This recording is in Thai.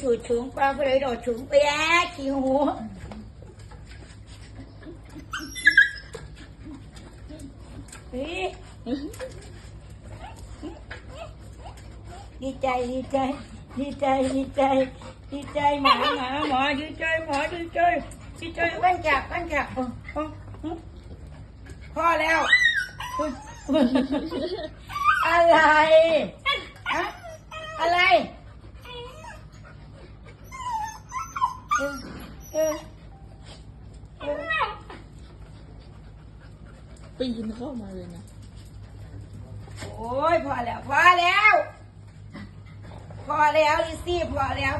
สูดสูงปลาไปเลยโดดสูงไปแอ๊ะขี้หูดีใจดีใจดีใจดีใจดีใจหมอดีใจหมอดีใจดีใจบ้านจับพ่อแล้วอะไรอะอะไรปีนเข้ามาเลยนะโอ้ยพอแล้วลิซี่พอแล้ว